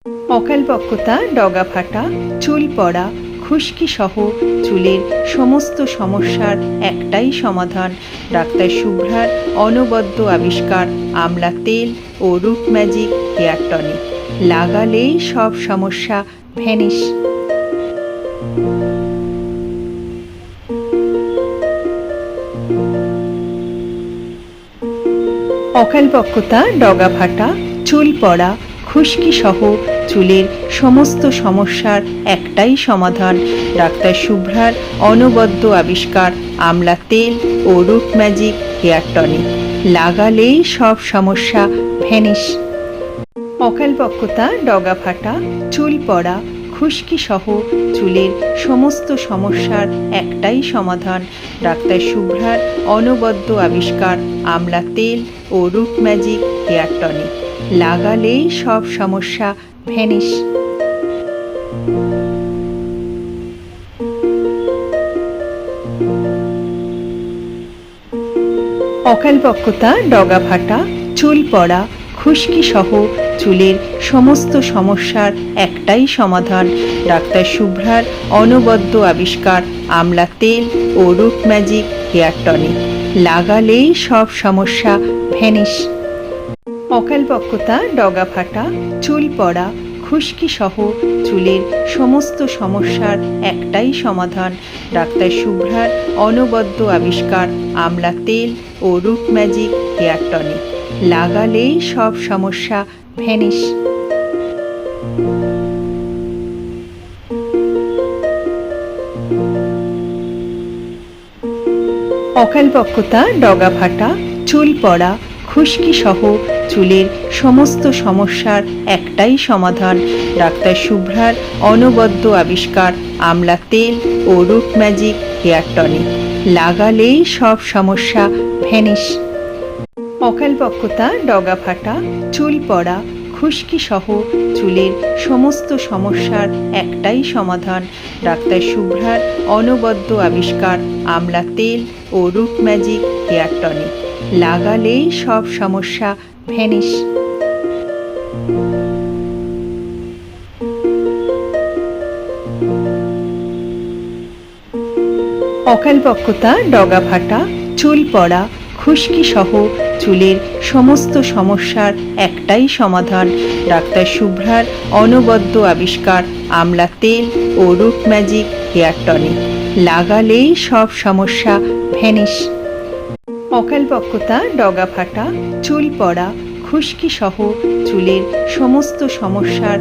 অকালবক্রতা, ডগা ফাটা, চুল পড়া, খুশকি সহ চুলের সমস্ত সমস্যার একটাই সমাধান। ডাক্তার শুভ্রার অনবদ্য আবিষ্কার আমলা তেল ও রুট ম্যাজিক হেয়ার টনিক। লাগালেই সব সমস্যা ভ্যানিশ। অকালবক্রতা, ডগা ফাটা, চুল পড়া, খুশকি সহ চুলের সমস্ত সমস্যার একটাই সমাধান। ডাক্তার শুভ্রার অনবদ্য আবিষ্কার আমলা তেল ও রুট ম্যাজিক হেয়ার টনিক। লাগালেই সব সমস্যা ভ্যানিশ। অকালবক্রতা, ডগা ফাটা, চুল পড়া, খুশকি সহ চুলের সমস্ত সমস্যার একটাই সমাধান। ডাক্তার শুভ্রার অনবদ্য আবিষ্কার আমলা তেল ও রুট ম্যাজিক হেয়ার টনিক। লাগালেই সব সমস্যা ভ্যানিশ। অকালবক্রতা, ডগা ফাটা, চুল পড়া, খুশকি সহ চুলের সমস্ত সমস্যার একটাই সমাধান। ডাক্তার শুভ্রার অনবদ্য আবিষ্কার আমলা তেল ও রুট ম্যাজিক হেয়ার টনিক। লাগালেই সব সমস্যা ভ্যানিশ। অকালবক্রতা, ডগা ফাটা, চুল পড়া, খুশকি সহ চুলের সমস্ত সমস্যার একটাই সমাধান। ডাক্তার শুভ্রার অনবদ্য আবিষ্কার আমলা তেল ও রুট ম্যাজিক হেয়ার টনিক। লাগালেই সব সমস্যা ভ্যানিশ। অকালবক্রতা, ডগা ফাটা, চুল পড়া, খুশকি সহ চুলের সমস্ত সমস্যার একটাই সমাধান। ডাক্তার শুভ্রার অনবদ্য আবিষ্কার আমলা তেল ও রুট ম্যাজিক হেয়ার টনিক। লাগালেই সব সমস্যা ভ্যানিশ। অকালবক্রতা, ডগা ফাটা, চুল পড়া, খুশকি সহ চুলের সমস্ত সমস্যার একটাই সমাধান। ডাক্তার শুভ্রার অনবদ্য আবিষ্কার আমলা তেল ও রুট ম্যাজিক হেয়ার টনিক। লাগালেই সব সমস্যা ভ্যানিশ। অকালবক্রতা, ডগা ফাটা, চুল পড়া, খুশকি সহ চুলের সমস্ত সমস্যার একটাই সমাধান। ডাক্তার শুভ্রার অনবদ্য আবিষ্কার আমলা তেল ও রুট ম্যাজিক হেয়ার টনিক। লাগালেই সব সমস্যা ভ্যানিশ। অকালবক্রতা, ডগা ফাটা, চুল পড়া, খুশকি সহ চুলের সমস্ত সমস্যার